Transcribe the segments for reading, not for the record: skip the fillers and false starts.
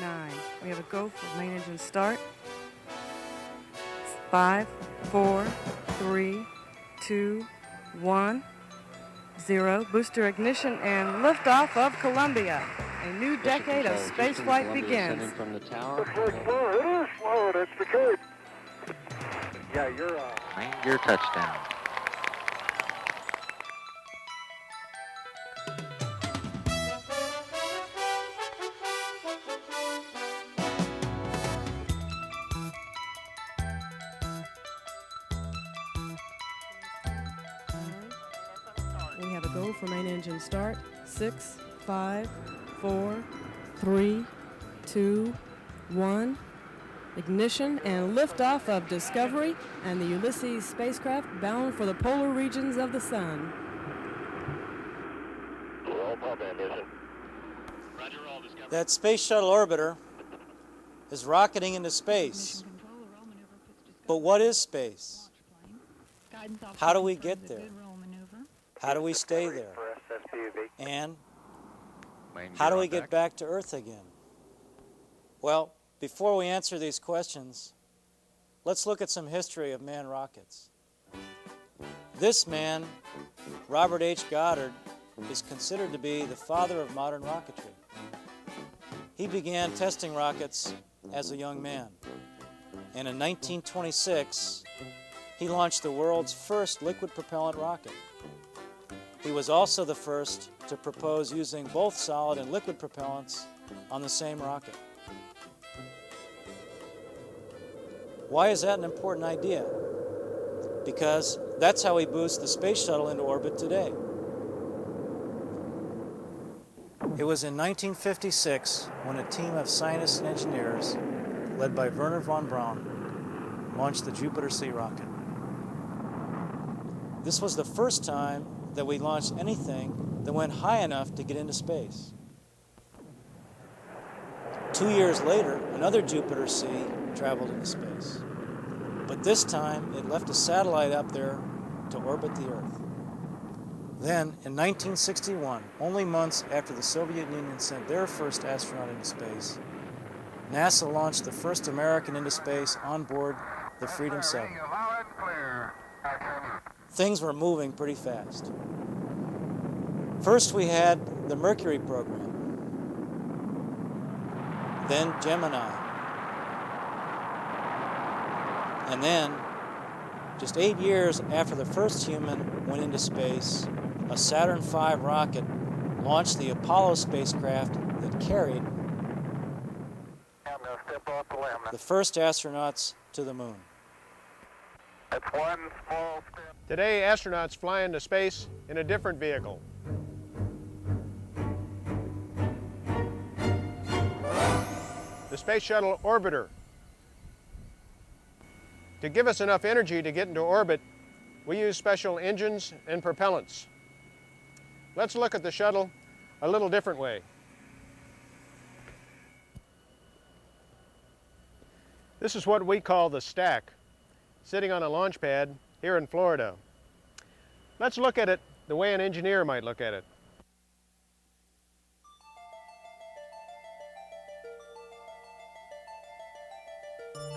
9. We have a go for main engine start. 5, 4, 3, 2, 1, 0. Booster ignition and liftoff of Columbia. A new decade of spaceflight begins. From the tower. It is slow. That's the code. Yeah, you're Main gear touchdown. We have a go for main engine start. 6, 5, 4, 3, 2, 1. Ignition and liftoff of Discovery and the Ulysses spacecraft bound for the polar regions of the sun. That Space Shuttle orbiter is rocketing into space. But what is space? How do we get there? How do we stay there? And how do we get back to Earth again? Well, before we answer these questions, let's look at some history of manned rockets. This man, Robert H. Goddard, is considered to be the father of modern rocketry. He began testing rockets as a young man, and in 1926, he launched the world's first liquid propellant rocket. He was also the first to propose using both solid and liquid propellants on the same rocket. Why is that an important idea? Because that's how we boost the space shuttle into orbit today. It was in 1956 when a team of scientists and engineers, led by Wernher von Braun, launched the Jupiter C rocket. This was the first time that we launched anything that went high enough to get into space. 2 years later, another Jupiter C traveled into space. But this time, it left a satellite up there to orbit the Earth. Then, in 1961, only months after the Soviet Union sent their first astronaut into space, NASA launched the first American into space on board the Freedom 7. Things were moving pretty fast. First, we had the Mercury program, then Gemini, and then, just 8 years after the first human went into space, a Saturn V rocket launched the Apollo spacecraft that carried the first astronauts to the moon. That's one small step. Today, astronauts fly into space in a different vehicle. The Space Shuttle Orbiter. To give us enough energy to get into orbit, we use special engines and propellants. Let's look at the shuttle a little different way. This is what we call the stack, sitting on a launch pad here in Florida. Let's look at it the way an engineer might look at it.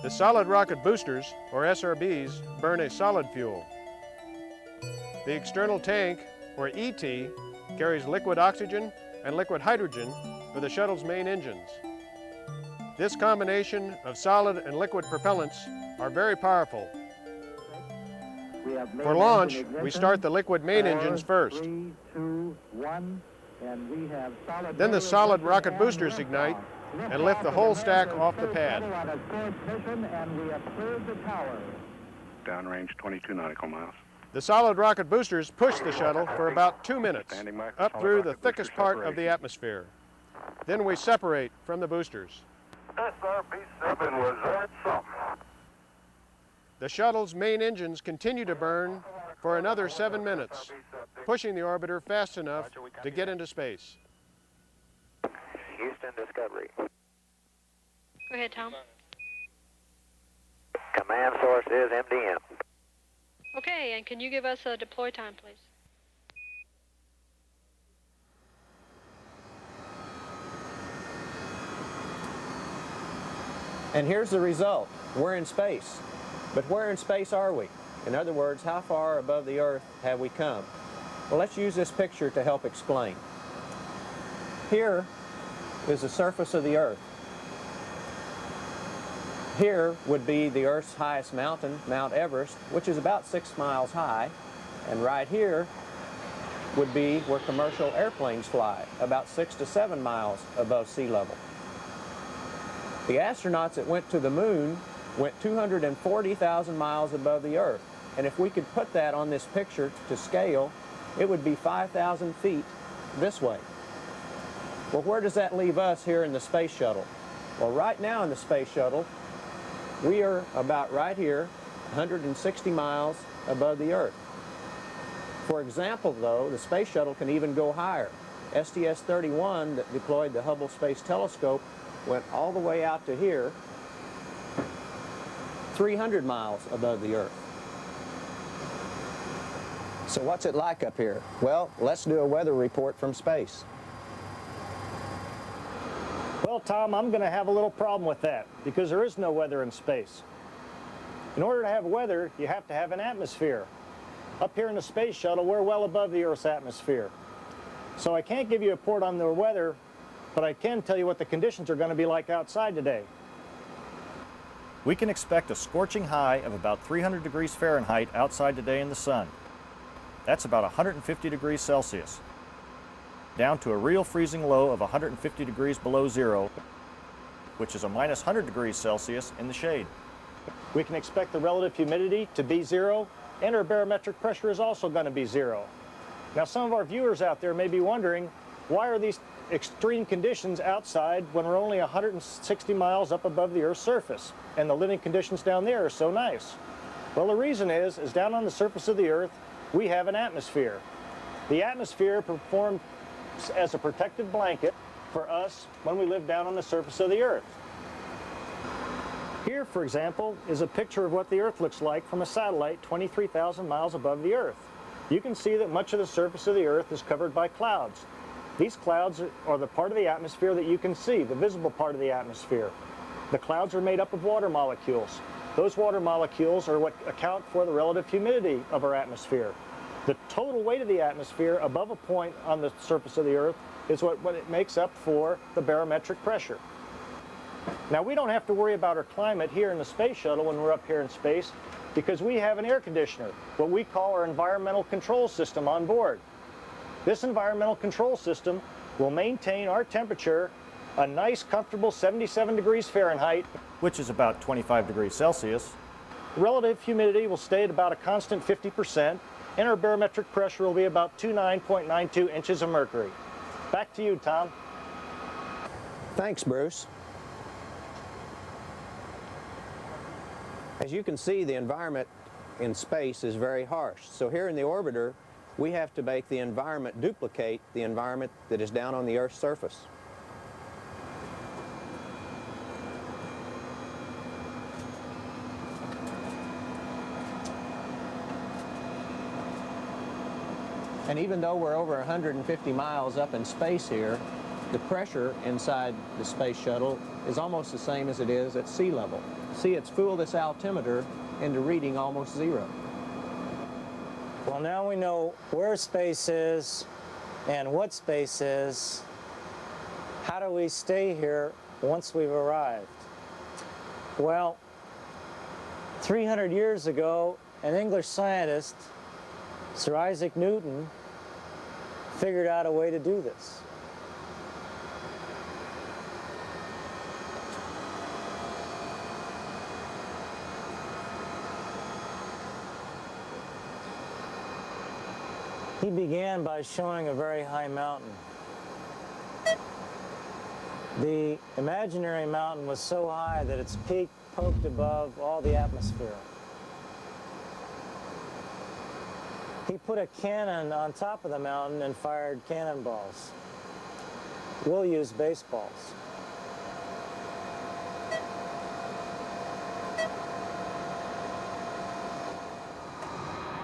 The solid rocket boosters, or SRBs, burn a solid fuel. The external tank, or ET, carries liquid oxygen and liquid hydrogen for the shuttle's main engines. This combination of solid and liquid propellants are very powerful. For launch, we start the liquid main engines first. 3, 2, 1, and we have solid. Then the solid rocket boosters ignite and lift the whole stack off the pad. And we observe the tower. Downrange 22 nautical miles. The solid rocket boosters push the shuttle for about 2 minutes up through the thickest part of the atmosphere. Then we separate from the boosters. SRB-7 was that something. The shuttle's main engines continue to burn for another 7 minutes, pushing the orbiter fast enough to get into space. Houston Discovery. Go ahead, Tom. Command source is MDM. Okay, and can you give us a deploy time, please? And here's the result. We're in space. But where in space are we? In other words, how far above the Earth have we come? Well, let's use this picture to help explain. Here is the surface of the Earth. Here would be the Earth's highest mountain, Mount Everest, which is about 6 miles high. And right here would be where commercial airplanes fly, about 6 to 7 miles above sea level. The astronauts that went to the moon went 240,000 miles above the Earth. And if we could put that on this picture to scale, it would be 5,000 feet this way. Well, where does that leave us here in the space shuttle? Well, right now in the space shuttle, we are about right here, 160 miles above the Earth. For example, though, the space shuttle can even go higher. STS-31 that deployed the Hubble Space Telescope went all the way out to here, 300 miles above the Earth. So what's it like up here? Well, let's do a weather report from space. Well, Tom, I'm going to have a little problem with that because there is no weather in space. In order to have weather, you have to have an atmosphere. Up here in the space shuttle, we're well above the Earth's atmosphere. So I can't give you a report on the weather, but I can tell you what the conditions are going to be like outside today. We can expect a scorching high of about 300 degrees Fahrenheit outside today in the sun. That's about 150 degrees Celsius. Down to a real freezing low of 150 degrees below zero, which is a minus 100 degrees Celsius in the shade. We can expect the relative humidity to be zero, and our barometric pressure is also going to be zero. Now, some of our viewers out there may be wondering, why are these extreme conditions outside when we're only 160 miles up above the Earth's surface, and the living conditions down there are so nice? Well, the reason is down on the surface of the Earth, we have an atmosphere. The atmosphere performs as a protective blanket for us when we live down on the surface of the Earth. Here, for example, is a picture of what the Earth looks like from a satellite 23,000 miles above the Earth. You can see that much of the surface of the Earth is covered by clouds. These clouds are the part of the atmosphere that you can see, the visible part of the atmosphere. The clouds are made up of water molecules. Those water molecules are what account for the relative humidity of our atmosphere. The total weight of the atmosphere above a point on the surface of the Earth is what it makes up for the barometric pressure. Now, we don't have to worry about our climate here in the space shuttle when we're up here in space because we have an air conditioner, what we call our environmental control system on board. This environmental control system will maintain our temperature a nice, comfortable 77 degrees Fahrenheit, which is about 25 degrees Celsius. Relative humidity will stay at about a constant 50%, and our barometric pressure will be about 29.92 inches of mercury. Back to you, Tom. Thanks, Bruce. As you can see, the environment in space is very harsh. So here in the orbiter, we have to make the environment duplicate the environment that is down on the Earth's surface. And even though we're over 150 miles up in space here, the pressure inside the space shuttle is almost the same as it is at sea level. See, it's fooled this altimeter into reading almost zero. Well, now we know where space is and what space is. How do we stay here once we've arrived? Well, 300 years ago, an English scientist, Sir Isaac Newton, figured out a way to do this. He began by showing a very high mountain. The imaginary mountain was so high that its peak poked above all the atmosphere. He put a cannon on top of the mountain and fired cannonballs. We'll use baseballs.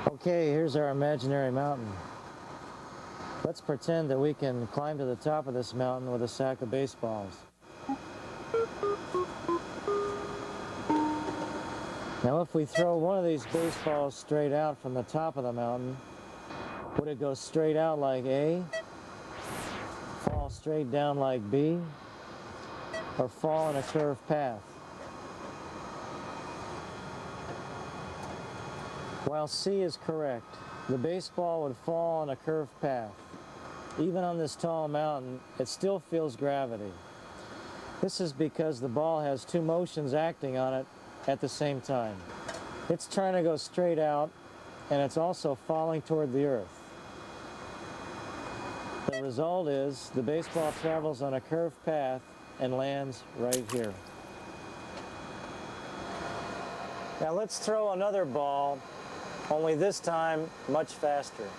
Okay, here's our imaginary mountain. Let's pretend that we can climb to the top of this mountain with a sack of baseballs. Now if we throw one of these baseballs straight out from the top of the mountain, would it go straight out like A, fall straight down like B, or fall in a curved path? While C is correct, the baseball would fall on a curved path. Even on this tall mountain, it still feels gravity. This is because the ball has two motions acting on it at the same time. It's trying to go straight out, and it's also falling toward the earth. The result is the baseball travels on a curved path and lands right here. Now let's throw another ball, only this time much faster.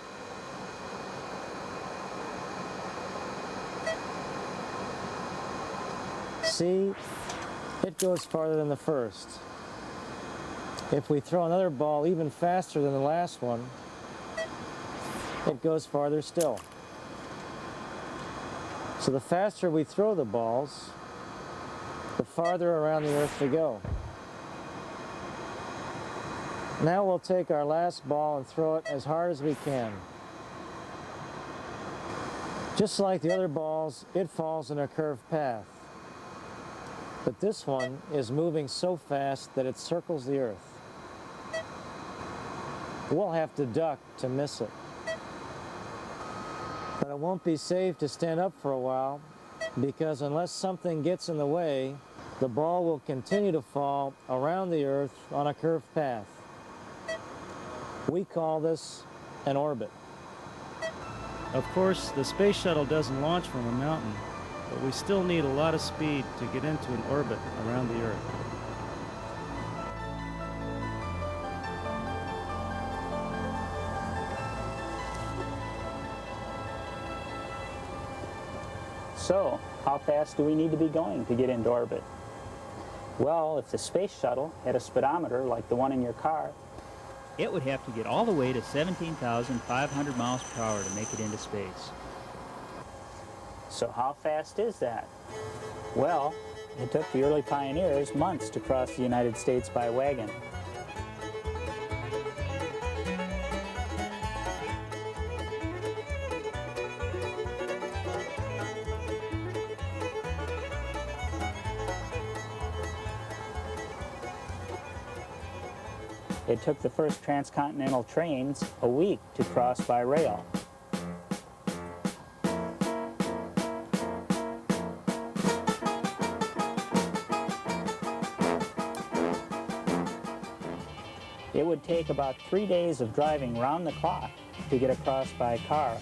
See, it goes farther than the first. If we throw another ball even faster than the last one, it goes farther still. So the faster we throw the balls, the farther around the earth they go. Now we'll take our last ball and throw it as hard as we can. Just like the other balls, it falls in a curved path. But this one is moving so fast that it circles the earth. We'll have to duck to miss it. But it won't be safe to stand up for a while, because unless something gets in the way, the ball will continue to fall around the earth on a curved path. We call this an orbit. Of course, the space shuttle doesn't launch from a mountain, but we still need a lot of speed to get into an orbit around the Earth. So, how fast do we need to be going to get into orbit? Well, if the space shuttle had a speedometer like the one in your car, it would have to get all the way to 17,500 miles per hour to make it into space. So how fast is that? Well, it took the early pioneers months to cross the United States by wagon. It took the first transcontinental trains a week to cross by rail. It would take about 3 days of driving round the clock to get across by car.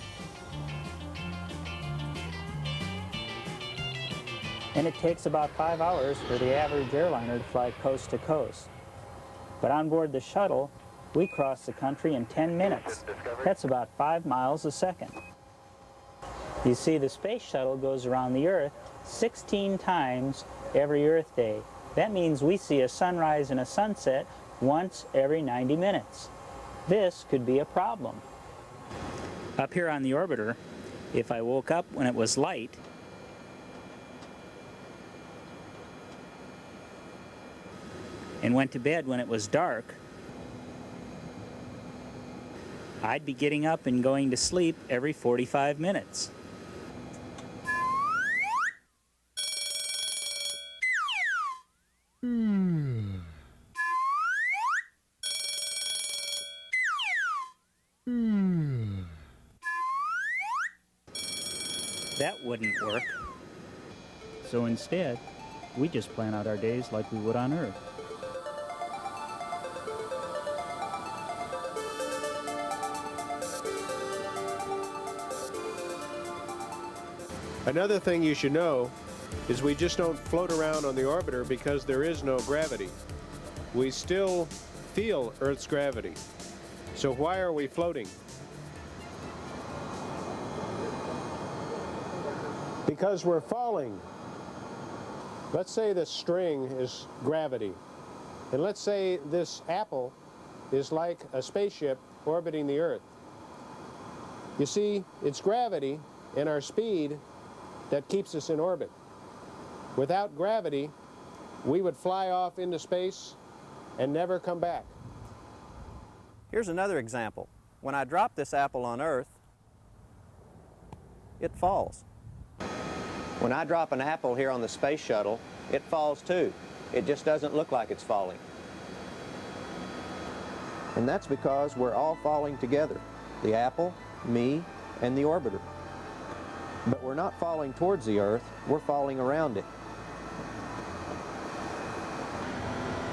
And it takes about 5 hours for the average airliner to fly coast to coast. But on board the shuttle, we cross the country in 10 minutes. That's about 5 miles a second. You see, the space shuttle goes around the Earth 16 times every Earth day. That means we see a sunrise and a sunset once every 90 minutes. This could be a problem. Up here on the orbiter, if I woke up when it was light, and went to bed when it was dark, I'd be getting up and going to sleep every 45 minutes. That wouldn't work. So instead, we just plan out our days like we would on Earth. Another thing you should know is we just don't float around on the orbiter because there is no gravity. We still feel Earth's gravity. So why are we floating? Because we're falling. Let's say this string is gravity. And let's say this apple is like a spaceship orbiting the Earth. You see, it's gravity and our speed that keeps us in orbit. Without gravity, we would fly off into space and never come back. Here's another example. When I drop this apple on Earth, it falls. When I drop an apple here on the space shuttle, it falls too. It just doesn't look like it's falling. And that's because we're all falling together. The apple, me, and the orbiter. But we're not falling towards the Earth, we're falling around it.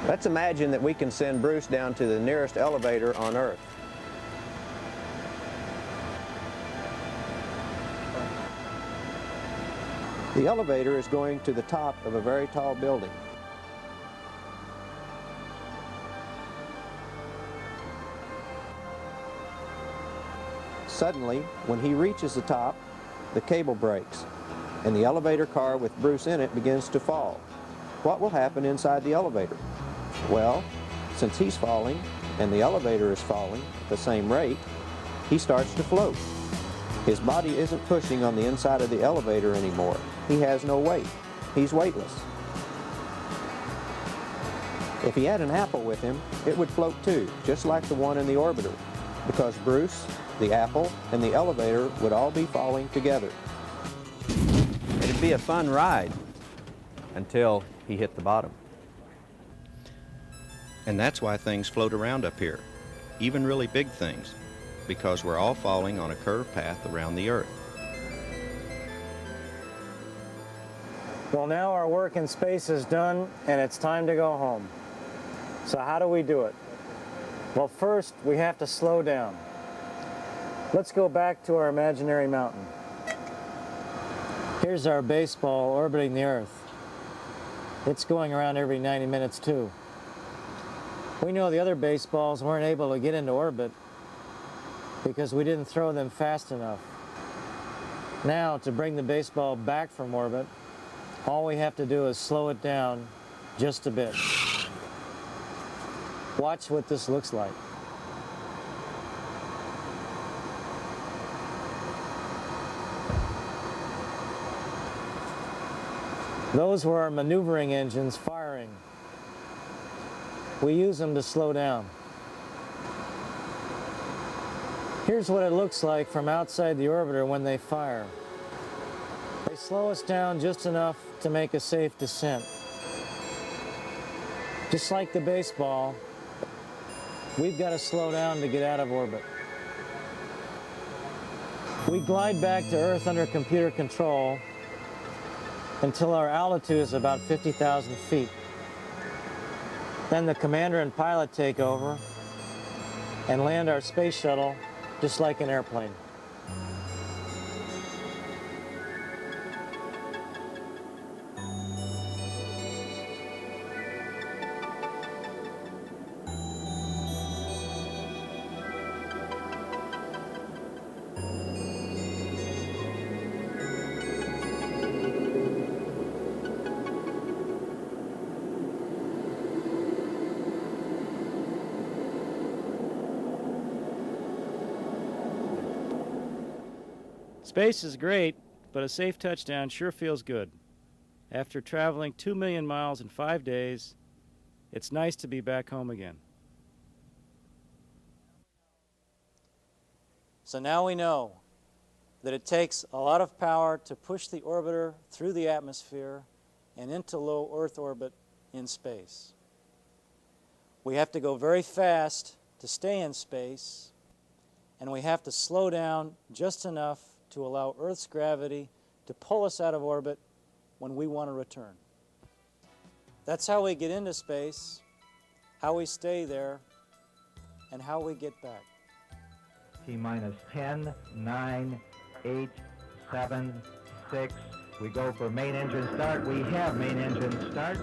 Let's imagine that we can send Bruce down to the nearest elevator on Earth. The elevator is going to the top of a very tall building. Suddenly, when he reaches the top, the cable breaks, and the elevator car with Bruce in it begins to fall. What will happen inside the elevator? Well, since he's falling and the elevator is falling at the same rate, he starts to float. His body isn't pushing on the inside of the elevator anymore. He has no weight. He's weightless. If he had an apple with him, it would float too, just like the one in the orbiter, because Bruce, the apple, and the elevator would all be falling together. It'd be a fun ride until he hit the bottom. And that's why things float around up here, even really big things, because we're all falling on a curved path around the Earth. Well, now our work in space is done, and it's time to go home. So how do we do it? Well, first, we have to slow down. Let's go back to our imaginary mountain. Here's our baseball orbiting the Earth. It's going around every 90 minutes, too. We know the other baseballs weren't able to get into orbit because we didn't throw them fast enough. Now, to bring the baseball back from orbit, all we have to do is slow it down just a bit. Watch what this looks like. Those were our maneuvering engines firing. We use them to slow down. Here's what it looks like from outside the orbiter when they fire. They slow us down just enough to make a safe descent. Just like the baseball, we've got to slow down to get out of orbit. We glide back to Earth under computer control until our altitude is about 50,000 feet. Then the commander and pilot take over and land our space shuttle just like an airplane. Space is great, but a safe touchdown sure feels good. After traveling 2 million miles in 5 days, it's nice to be back home again. So now we know that it takes a lot of power to push the orbiter through the atmosphere and into low Earth orbit in space. We have to go very fast to stay in space, and we have to slow down just enough to allow Earth's gravity to pull us out of orbit when we want to return. That's how we get into space, how we stay there, and how we get back. T-minus 10, 9, 8, 7, 6. We go for main engine start. We have main engine start.